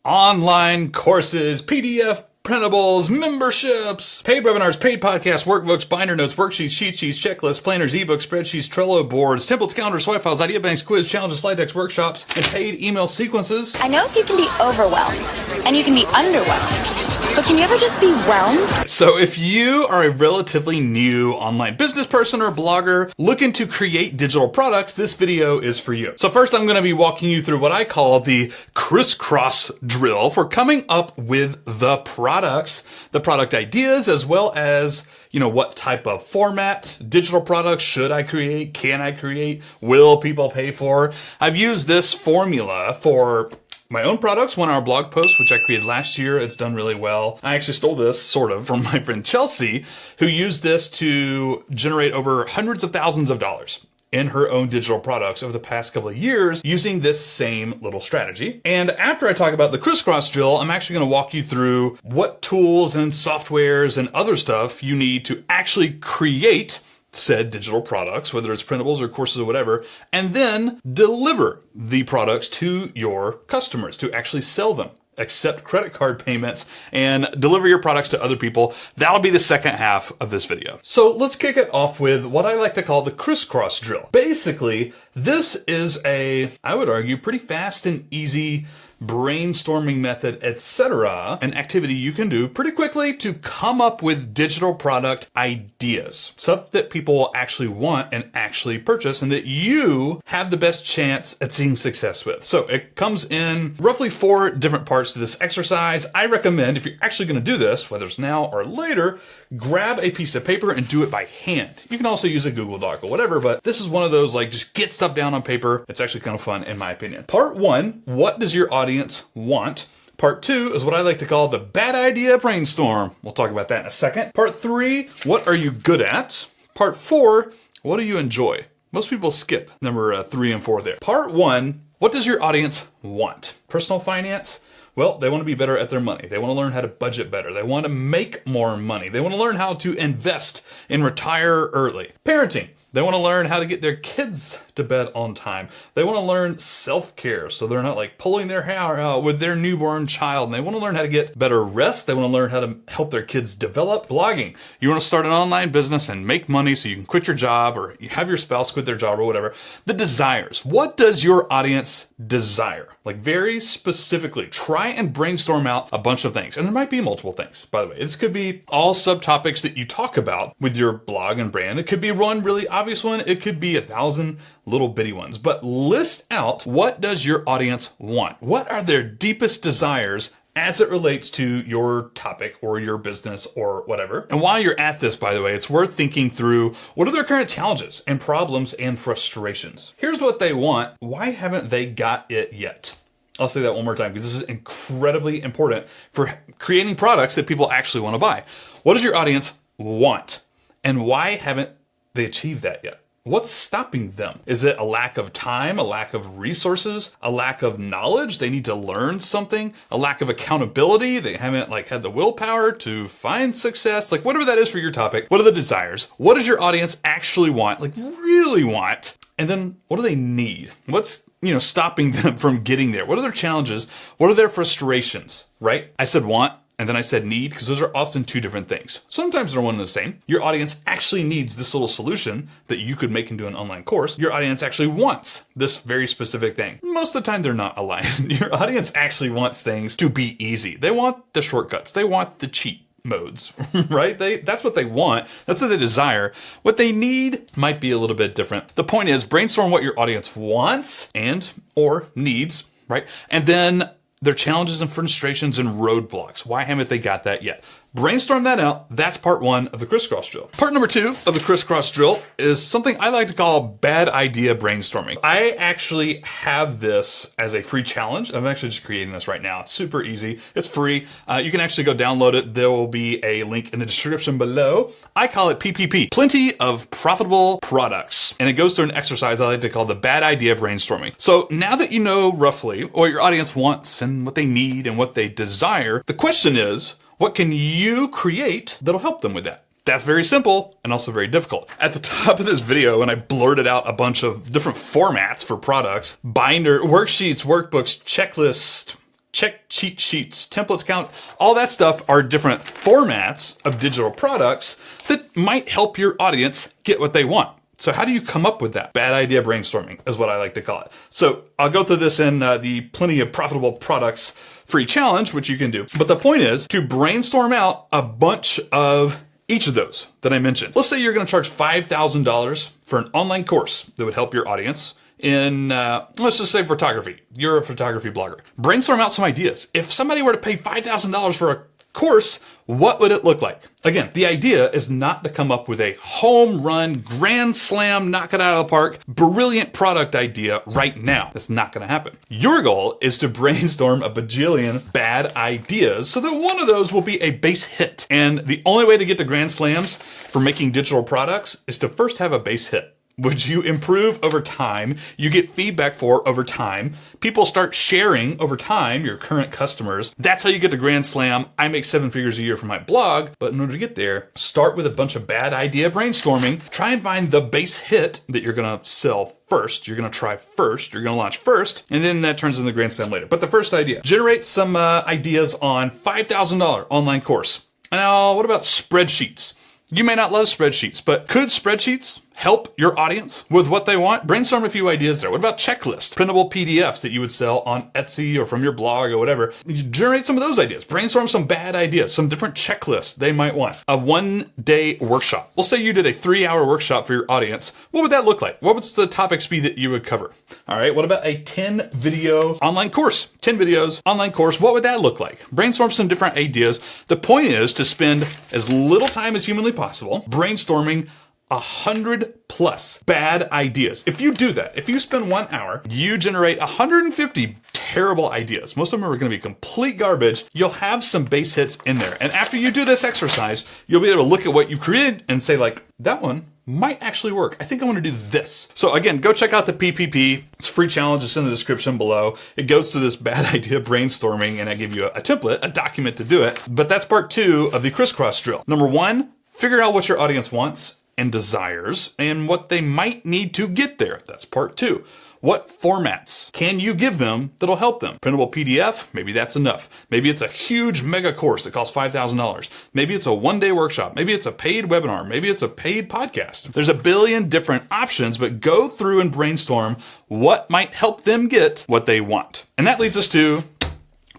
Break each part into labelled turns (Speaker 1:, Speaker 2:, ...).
Speaker 1: Online courses, PDF printables, memberships, paid webinars, paid podcasts, workbooks, binder notes, worksheets, cheat sheets, checklists, planners, ebooks, spreadsheets, Trello boards, templates, calendars, swipe files, idea banks, quiz, challenges, slide decks, workshops, and paid email sequences.
Speaker 2: I know you can be overwhelmed and you can be underwhelmed, but can you ever just be whelmed?
Speaker 1: So if you are a relatively new online business person or blogger looking to create digital products, this video is for you. So first I'm going to be walking you through what I call the Criss Cross Drill for coming up with the products, the product ideas, as well as, what type of format, digital products should I create? Can I create? Will people pay for? I've used this formula for my own products, 1-hour blog post, which I created last year. It's done really well. I actually stole this sort of from my friend Chelsea, who used this to generate over hundreds of thousands of dollars in her own digital products over the past couple of years using this same little strategy. And after I talk about the Criss Cross Drill, I'm actually going to walk you through what tools and softwares and other stuff you need to actually create said digital products, whether it's printables or courses or whatever, and then deliver the products to your customers to actually sell them, accept credit card payments, and deliver your products to other people. That'll be the second half of this video. So let's kick it off with what I like to call the Criss Cross Drill. Basically, this is I would argue, pretty fast and easy brainstorming method, etc. An activity you can do pretty quickly to come up with digital product ideas, stuff that people will actually want and actually purchase and that you have the best chance at seeing success with. So it comes in roughly 4 different parts to this exercise. I recommend, if you're actually going to do this, whether it's now or later, grab a piece of paper and do it by hand. You can also use a Google Doc or whatever, but this is one of those, just get stuff down on paper. It's actually kind of fun in my opinion. Part 1, what does your audience want? Part 2 is what I like to call the bad idea brainstorm. We'll talk about that in a second. Part 3, what are you good at? Part 4, what do you enjoy? Most people skip number 3 and 4 there. Part 1, what does your audience want? Personal finance? Well, they want to be better at their money. They want to learn how to budget better. They want to make more money. They want to learn how to invest and retire early. Parenting. They want to learn how to get their kids to bed on time. They want to learn self-care so they're not pulling their hair out with their newborn child. And they want to learn how to get better rest. They want to learn how to help their kids develop. Blogging. You want to start an online business and make money so you can quit your job or you have your spouse quit their job or whatever. The desires. What does your audience desire? Very specifically, try and brainstorm out a bunch of things. And there might be multiple things, by the way. This could be all subtopics that you talk about with your blog and brand. It could be one really obvious one. It could be 1,000 little bitty ones. But list out, what does your audience want? What are their deepest desires as it relates to your topic or your business or whatever? And while you're at this, by the way, it's worth thinking through what are their current challenges and problems and frustrations. Here's what they want. Why haven't they got it yet? I'll say that one more time because this is incredibly important for creating products that people actually want to buy. What does your audience want? And why haven't they achieved that yet? What's stopping them? Is it a lack of time, a lack of resources, a lack of knowledge? They need to learn something, a lack of accountability. They haven't had the willpower to find success, whatever that is for your topic. What are the desires? What does your audience actually want? Really want? And then what do they need? What's stopping them from getting there? What are their challenges? What are their frustrations, right? I said want, and then I said need, because those are often 2 different things. Sometimes they're one and the same. Your audience actually needs this little solution that you could make into an online course. Your audience actually wants this very specific thing. Most of the time they're not aligned. Your audience actually wants things to be easy. They want the shortcuts. They want the cheat modes, right? That's what they want. That's what they desire. What they need might be a little bit different. The point is, brainstorm what your audience wants and or needs, right? And then their challenges and frustrations and roadblocks. Why haven't they got that yet? Brainstorm that out. That's part 1 of the Criss Cross Drill. Part number 2 of the Criss Cross Drill is something I like to call bad idea brainstorming. I actually have this as a free challenge. I'm actually just creating this right now. It's super easy. It's free. You can actually go download it. There will be a link in the description below. I call it PPP, Plenty of Profitable Products. And it goes through an exercise I like to call the bad idea brainstorming. So now that you know roughly what your audience wants and what they need and what they desire, the question is, what can you create that'll help them with that? That's very simple and also very difficult. At the top of this video, when I blurted out a bunch of different formats for products, binder, worksheets, workbooks, checklists, cheat sheets, templates count, all that stuff are different formats of digital products that might help your audience get what they want. So how do you come up with that? Bad idea brainstorming is what I like to call it. So I'll go through this in the Plenty of Profitable Products free challenge, which you can do. But the point is to brainstorm out a bunch of each of those that I mentioned. Let's say you're going to charge $5,000 for an online course that would help your audience in, let's just say photography. You're a photography blogger. Brainstorm out some ideas. If somebody were to pay $5,000 for a course, what would it look like? Again, the idea is not to come up with a home run, grand slam, knock it out of the park, brilliant product idea right now. That's not going to happen. Your goal is to brainstorm a bajillion bad ideas so that one of those will be a base hit. And the only way to get to grand slams for making digital products is to first have a base hit, which you improve over time, you get feedback for over time, people start sharing over time, your current customers. That's how you get to Grand Slam. I make 7 figures a year from my blog, but in order to get there, start with a bunch of bad idea brainstorming, try and find the base hit that you're gonna sell first, you're gonna try first, you're gonna launch first, and then that turns into the Grand Slam later. But the first idea, generate some ideas on $5,000 online course. Now, what about spreadsheets? You may not love spreadsheets, but could spreadsheets help your audience with what they want? Brainstorm a few ideas there. What about checklists, printable PDFs that you would sell on Etsy or from your blog or whatever? You generate some of those ideas. Brainstorm some bad ideas, some different checklists they might want. A 1-day workshop. We'll say you did a 3-hour workshop for your audience. What would that look like? What would the topics be that you would cover? All right, what about a 10 video online course? 10 videos, online course, what would that look like? Brainstorm some different ideas. The point is to spend as little time as humanly possible brainstorming 100+ bad ideas. If you do that, if you spend 1 hour, you generate 150 terrible ideas. Most of them are going to be complete garbage. You'll have some base hits in there. And after you do this exercise, you'll be able to look at what you've created and say like, that one might actually work. I think I want to do this. So again, go check out the PPP. It's a free challenge. It's in the description below. It goes through this bad idea brainstorming and I give you a template, a document to do it. But that's part 2 of the Criss Cross Drill. Number 1, figure out what your audience wants and desires and what they might need to get there. That's part 2. What formats can you give them that'll help them? Printable PDF, maybe that's enough. Maybe it's a huge mega course that costs $5,000. Maybe it's a 1-day workshop. Maybe it's a paid webinar. Maybe it's a paid podcast. There's a billion different options, but go through and brainstorm what might help them get what they want. And that leads us to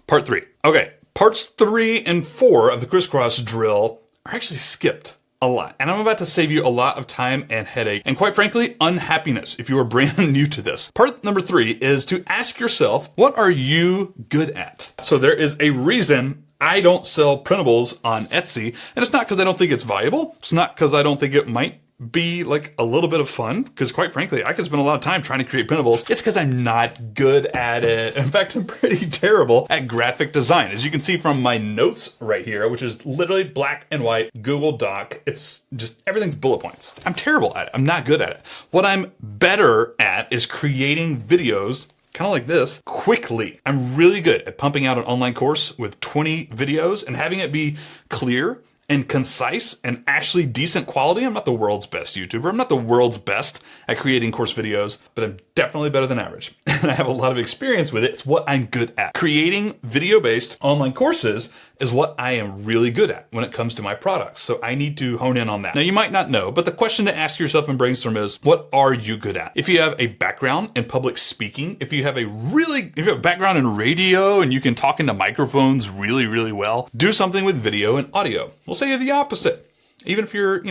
Speaker 1: part 3. Okay, parts 3 and 4 of the Criss Cross Drill are actually skipped a lot. And I'm about to save you a lot of time and headache and quite frankly, unhappiness if you are brand new to this. Part number 3 is to ask yourself, what are you good at? So there is a reason I don't sell printables on Etsy. And it's not because I don't think it's valuable. It's not because I don't think it might be like a little bit of fun, because quite frankly, I could spend a lot of time trying to create printables. It's because I'm not good at it. In fact, I'm pretty terrible at graphic design. As you can see from my notes right here, which is literally black and white Google Doc. It's just, everything's bullet points. I'm terrible at it. I'm not good at it. What I'm better at is creating videos kind of like this quickly. I'm really good at pumping out an online course with 20 videos and having it be clear and concise and actually decent quality. I'm not the world's best YouTuber. I'm not the world's best at creating course videos, but I'm definitely better than average. And I have a lot of experience with it. It's what I'm good at. Creating video-based online courses is what I am really good at when it comes to my products. So I need to hone in on that. Now you might not know, but the question to ask yourself and brainstorm is, what are you good at? If you have a background in public speaking, if you have a background in radio and you can talk into microphones really, really well, do something with video and audio. We'll say the opposite. Even if you're,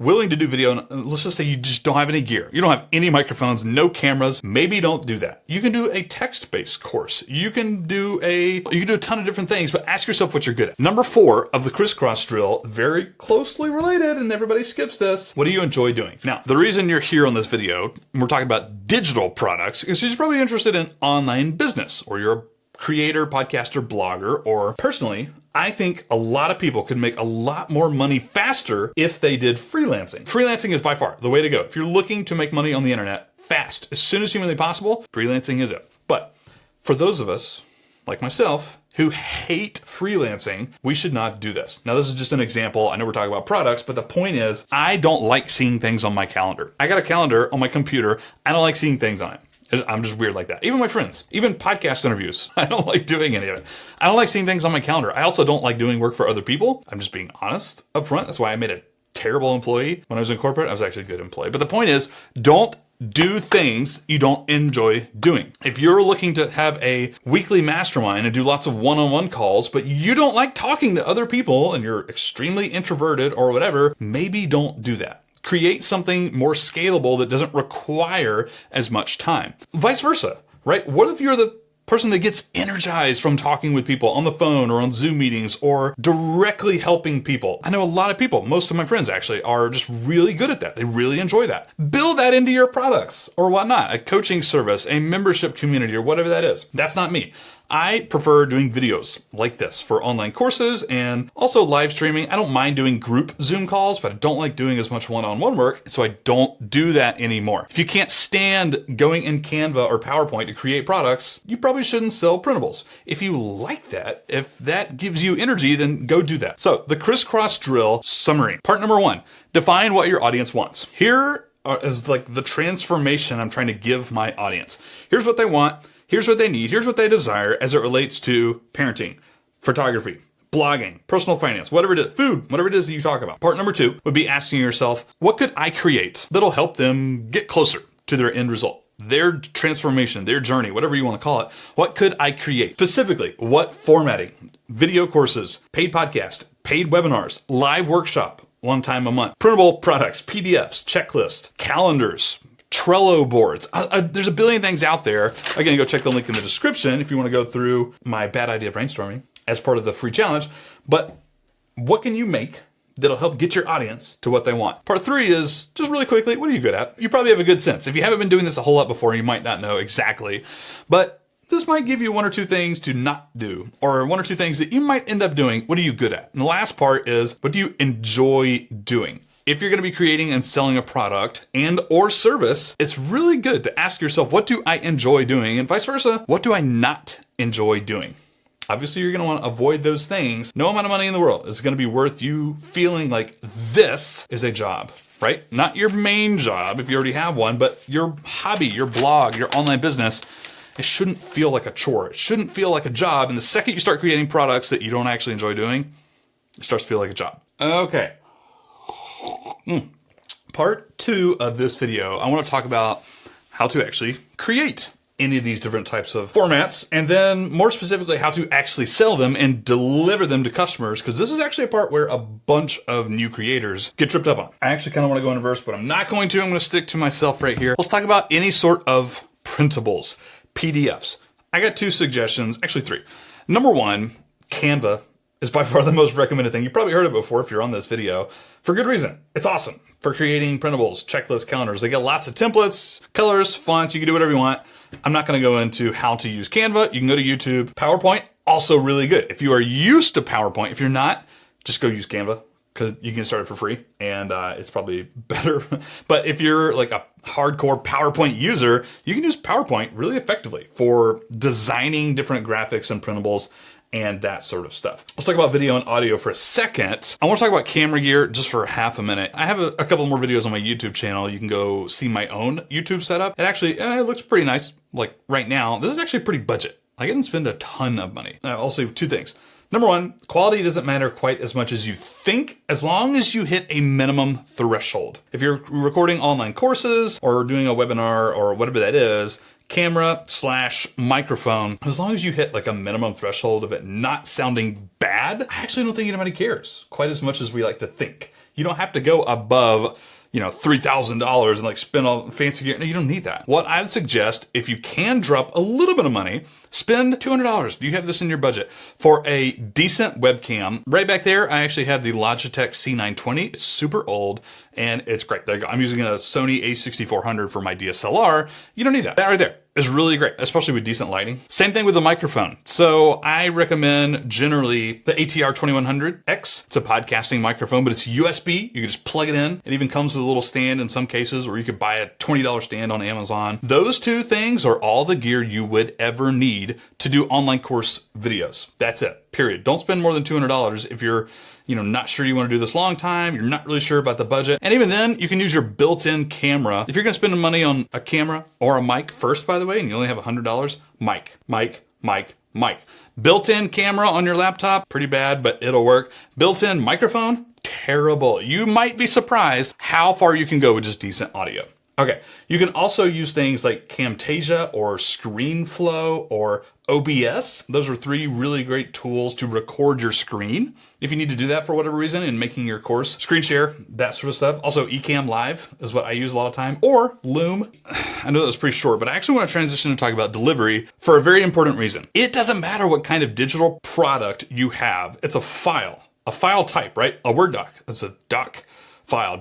Speaker 1: willing to do video, and let's just say you just don't have any gear. You don't have any microphones, no cameras. Maybe don't do that. You can do a text-based course. You can do a ton of different things, but ask yourself what you're good at. Number 4 of the Criss Cross Drill, very closely related, and everybody skips this. What do you enjoy doing? Now, the reason you're here on this video, and we're talking about digital products, is you're probably interested in online business, or you're a creator, podcaster, blogger, or personally, I think a lot of people could make a lot more money faster if they did freelancing. Freelancing is by far the way to go. If you're looking to make money on the internet fast, as soon as humanly possible, freelancing is it. But for those of us, like myself, who hate freelancing, we should not do this. Now, this is just an example. I know we're talking about products, but the point is, I don't like seeing things on my calendar. I got a calendar on my computer. I don't like seeing things on it. I'm just weird like that. Even my friends, even podcast interviews, I don't like doing any of it. I don't like seeing things on my calendar. I also don't like doing work for other people. I'm just being honest up front. That's why I made a terrible employee when I was in corporate. I was actually a good employee. But the point is, don't do things you don't enjoy doing. If you're looking to have a weekly mastermind and do lots of one-on-one calls, but you don't like talking to other people and you're extremely introverted or whatever, maybe don't do that. Create something more scalable that doesn't require as much time. Vice versa, right? What if you're the person that gets energized from talking with people on the phone or on Zoom meetings or directly helping people? I know a lot of people, most of my friends actually, are just really good at that. They really enjoy that. Build that into your products or whatnot, a coaching service, a membership community, or whatever that is. That's not me. I prefer doing videos like this for online courses and also live streaming. I don't mind doing group Zoom calls, but I don't like doing as much one-on-one work, so I don't do that anymore. If you can't stand going in Canva or PowerPoint to create products, you probably shouldn't sell printables. If you like that, if that gives you energy, then go do that. So the Criss Cross Drill summary. Part number 1, define what your audience wants. Here is like the transformation I'm trying to give my audience. Here's what they want. Here's what they need. Here's what they desire as it relates to parenting, photography, blogging, personal finance, whatever it is, food, whatever it is that you talk about. Part number 2 would be asking yourself, what could I create that'll help them get closer to their end result? Their transformation, their journey, whatever you want to call it. What could I create? Specifically, what formatting? Video courses, paid podcast, paid webinars, live workshop, one time a month, printable products, PDFs, checklists, calendars, Trello boards. There's a billion things out there. Again, go check the link in the description if you want to go through my bad idea brainstorming as part of the free challenge. But what can you make that'll help get your audience to what they want? Part 3 is just really quickly, what are you good at? You probably have a good sense. If you haven't been doing this a whole lot before, you might not know exactly. But this might give you 1 or 2 things to not do, or 1 or 2 things that you might end up doing. What are you good at? And the last part is, what do you enjoy doing? If you're going to be creating and selling a product and or service, it's really good to ask yourself, what do I enjoy doing? And vice versa, what do I not enjoy doing? Obviously, you're going to want to avoid those things. No amount of money in the world is going to be worth you feeling like this is a job, right? Not your main job if you already have one, but your hobby, your blog, your online business. It shouldn't feel like a chore. It shouldn't feel like a job. And the second you start creating products that you don't actually enjoy doing, it starts to feel like a job. Okay. Part 2 of this video, I want to talk about how to actually create any of these different types of formats, and then more specifically, how to actually sell them and deliver them to customers, because this is actually a part where a bunch of new creators get tripped up on. I actually kind of want to go in reverse, but I'm not going to. I'm going to stick to myself right here. Let's talk about any sort of printables, PDFs. I got 2 suggestions, actually 3. Number 1, Canva is by far the most recommended thing. You probably heard it before if you're on this video. For good reason. It's awesome for creating printables, checklists, calendars. They get lots of templates, colors, fonts. You can do whatever you want. I'm not going to go into how to use Canva. You can go to YouTube. PowerPoint, also really good. If you are used to PowerPoint, if you're not, just go use Canva, because you can start it for free and it's probably better. But if you're like a hardcore PowerPoint user, you can use PowerPoint really effectively for designing different graphics and printables and that sort of stuff. Let's talk about video and audio for a second. I want to talk about camera gear just for half a minute. I have a couple more videos on my YouTube channel. You can go see my own YouTube setup. It actually, it looks pretty nice. Like right now, this is actually pretty budget. I didn't spend a ton of money. I'll say 2 things. Number 1, quality doesn't matter quite as much as you think, as long as you hit a minimum threshold. If you're recording online courses or doing a webinar or whatever that is, camera/microphone, as long as you hit like a minimum threshold of it not sounding bad, I actually don't think anybody cares quite as much as we like to think. You don't have to go above, $3,000 and like spend all fancy gear. No, you don't need that. What I'd suggest, if you can drop a little bit of money, spend $200. Do you have this in your budget for a decent webcam? Right back there, I actually have the Logitech C920. It's super old and it's great. There you go. I'm using a Sony a6400 for my DSLR. You don't need that. That right there is really great, especially with decent lighting. Same thing with the microphone. So I recommend generally the ATR 2100X. It's a podcasting microphone, but it's USB. You can just plug it in. It even comes with a little stand in some cases, or you could buy a $20 stand on Amazon. Those 2 things are all the gear you would ever need to do online course videos. That's it. period. Don't spend more than $200 if you're, not sure you want to do this long time, you're not really sure about the budget. And even then, you can use your built-in camera. If you're going to spend money on a camera or a mic first, by the way, and you only have $100, mic. Built-in camera on your laptop, pretty bad, but it'll work. Built-in microphone, terrible. You might be surprised how far you can go with just decent audio. Okay, you can also use things like Camtasia or ScreenFlow or OBS. Those are 3 really great tools to record your screen if you need to do that for whatever reason in making your course. Screen share, that sort of stuff. Also, Ecamm Live is what I use a lot of time, or Loom. I know that was pretty short, but I actually want to transition and talk about delivery for a very important reason. It doesn't matter what kind of digital product you have. It's a file type, right? A Word doc. It's a doc file,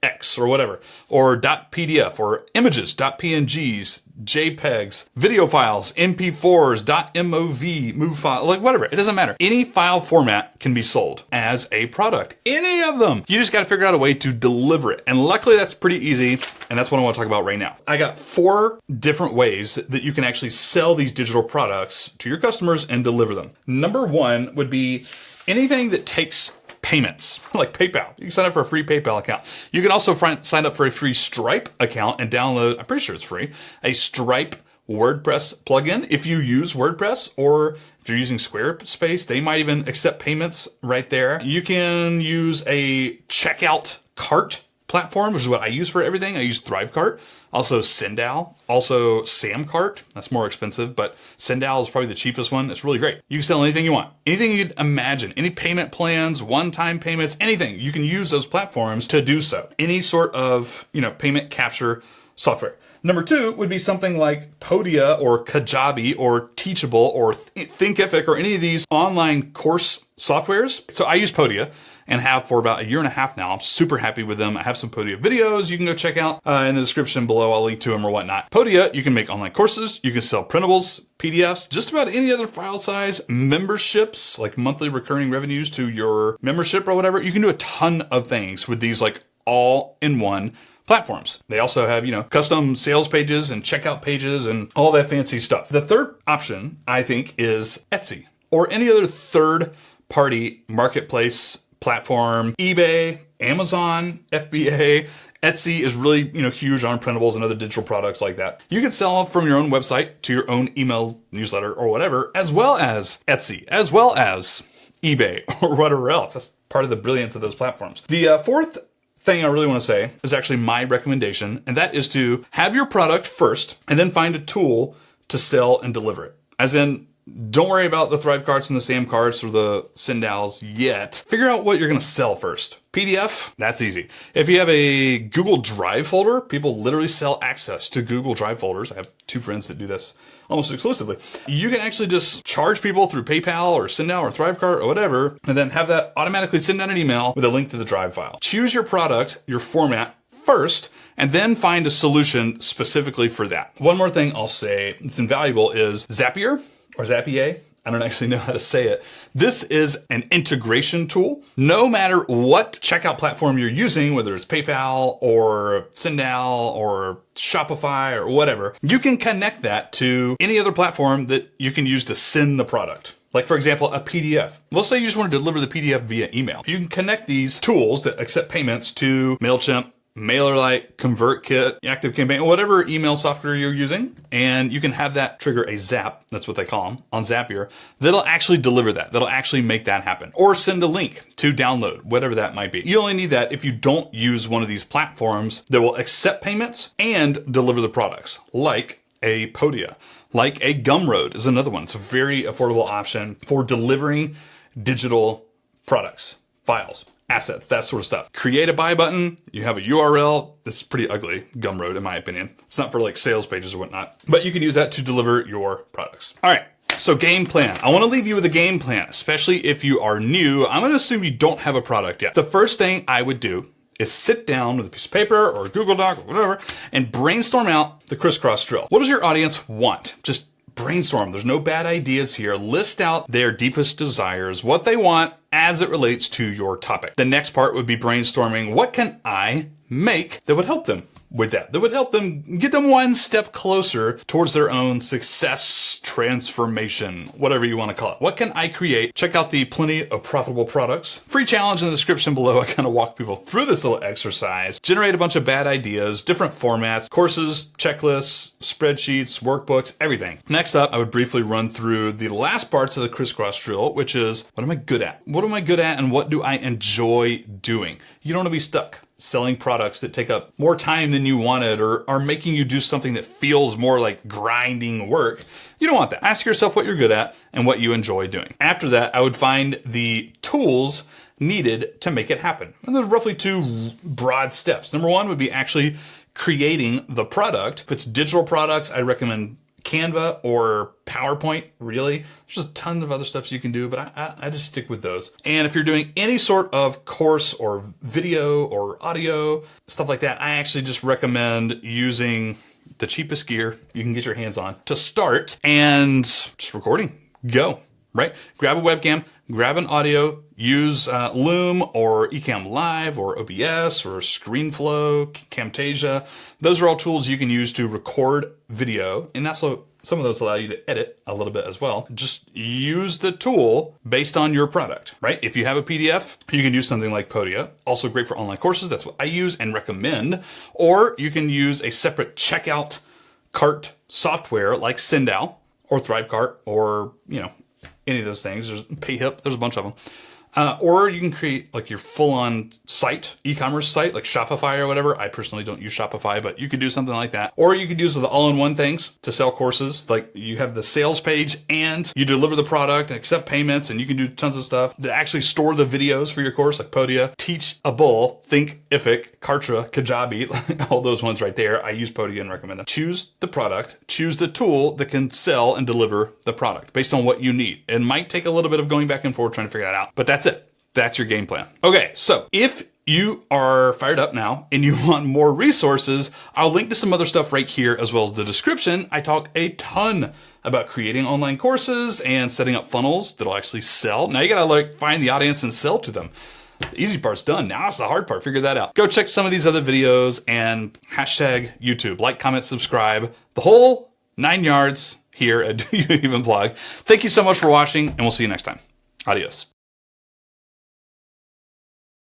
Speaker 1: .x or whatever, or .pdf, or images, .pngs, JPEGs, video files, MP4s, .mov, move file, like whatever. It doesn't matter. Any file format can be sold as a product. Any of them. You just got to figure out a way to deliver it. And luckily that's pretty easy. And that's what I want to talk about right now. I got 4 different ways that you can actually sell these digital products to your customers and deliver them. Number 1 would be anything that takes payments, like PayPal. You can sign up for a free PayPal account. You can also sign up for a free Stripe account and download, I'm pretty sure it's free, a Stripe WordPress plugin. If you use WordPress, or if you're using Squarespace, they might even accept payments right there. You can use a checkout cart platform, which is what I use for everything. I use ThriveCart, also Sendal, also Samcart. That's more expensive, but Sendal is probably the cheapest one. It's really great. You can sell anything you want, anything you'd imagine, any payment plans, one-time payments, anything. You can use those platforms to do so. Any sort of, payment capture software. Number 2 would be something like Podia or Kajabi or Teachable or Thinkific or any of these online course softwares. So I use Podia and have for about 1.5 years now. I'm super happy with them. I have some Podia videos you can go check out in the description below. I'll link to them or whatnot. Podia, you can make online courses. You can sell printables, PDFs, just about any other file size, memberships, like monthly recurring revenues to your membership or whatever. You can do a ton of things with these like all-in-one platforms. They also have, custom sales pages and checkout pages and all that fancy stuff. The third option, I think, is Etsy or any other third-party marketplace platform. eBay, Amazon, FBA. Etsy is really, huge on printables and other digital products like that. You can sell from your own website to your own email newsletter or whatever, as well as Etsy, as well as eBay or whatever else. That's part of the brilliance of those platforms. The fourth thing I really want to say is actually my recommendation, and that is to have your product first and then find a tool to sell and deliver it. As in, don't worry about the ThriveCarts and the Samcarts or the Sendals yet. Figure out what you're going to sell first. PDF, that's easy. If you have a Google Drive folder, people literally sell access to Google Drive folders. I have 2 friends that do this almost exclusively. You can actually just charge people through PayPal or Sendal or ThriveCart or whatever, and then have that automatically send out an email with a link to the Drive file. Choose your product, your format first, and then find a solution specifically for that. One more thing I'll say that's invaluable is Zapier or Zapier. I don't actually know how to say it. This is an integration tool. No matter what checkout platform you're using, whether it's PayPal or Sendal or Shopify or whatever, you can connect that to any other platform that you can use to send the product. Like, for example, a PDF. Let's say you just want to deliver the PDF via email. You can connect these tools that accept payments to MailChimp, MailerLite, ConvertKit, ActiveCampaign, whatever email software you're using, and you can have that trigger a zap, that's what they call them, on Zapier, that'll actually deliver that. That'll actually make that happen. Or send a link to download, whatever that might be. You only need that if you don't use one of these platforms that will accept payments and deliver the products, like a Podia, like a Gumroad is another one. It's a very affordable option for delivering digital products, files, assets, that sort of stuff. Create a buy button. You have a URL. This is pretty ugly, Gumroad, in my opinion. It's not for like sales pages or whatnot, but you can use that to deliver your products. All right. So game plan. I want to leave you with a game plan, especially if you are new. I'm going to assume you don't have a product yet. The first thing I would do is sit down with a piece of paper or a Google Doc or whatever and brainstorm out the Criss Cross Drill. What does your audience want? Just brainstorm. There's no bad ideas here. List out their deepest desires, what they want as it relates to your topic. The next part would be brainstorming, what can I make that would help them with that would help them get them one step closer towards their own success transformation, whatever you want to call it. What can I create? Check out the Plenty of Profitable Products free challenge in the description below. I kind of walk people through this little exercise, generate a bunch of bad ideas, different formats, courses, checklists, spreadsheets, workbooks, everything. Next up, I would briefly run through the last parts of the Criss Cross Drill, which is what am I good at? What am I good at and what do I enjoy doing? You don't want to be stuck selling products that take up more time than you wanted or are making you do something that feels more like grinding work. You don't want that. Ask yourself what you're good at and what you enjoy doing. After that, I would find the tools needed to make it happen. And there's roughly two broad steps. Number one would be actually creating the product. If it's digital products, I recommend Canva or PowerPoint, really. There's just tons of other stuff you can do, but I just stick with those. And if you're doing any sort of course or video or audio, stuff like that, I actually just recommend using the cheapest gear you can get your hands on to start and just recording. Go, right? Grab a webcam, grab an audio, use Loom or Ecamm Live or OBS or ScreenFlow, Camtasia. Those are all tools you can use to record video, and also some of those allow you to edit a little bit as well. Just use the tool based on your product, right? If you have a PDF, you can use something like Podia. Also great for online courses. That's what I use and recommend. Or you can use a separate checkout cart software like Sendow or Thrivecart or, any of those things. There's PayHip, there's a bunch of them. Or you can create like your full-on site, e-commerce site, like Shopify or whatever. I personally don't use Shopify, but you could do something like that. Or you could use the all-in-one things to sell courses. Like you have the sales page and you deliver the product and accept payments, and you can do tons of stuff to actually store the videos for your course, like Podia, Teachable, Thinkific, Kartra, Kajabi, all those ones right there. I use Podia and recommend them. Choose the product, choose the tool that can sell and deliver the product based on what you need. It might take a little bit of going back and forth trying to figure that out, but that's it. That's your game plan. Okay, so if you are fired up now and you want more resources, I'll link to some other stuff right here as well as the description. I talk a ton about creating online courses and setting up funnels that'll actually sell. Now you gotta find the audience and sell to them. The easy part's done. Now it's the hard part. Figure that out. Go check some of these other videos and hashtag YouTube. Like, comment, subscribe. The whole 9 yards here at Do You Even Blog. Thank you so much for watching, and we'll see you next time. Adios.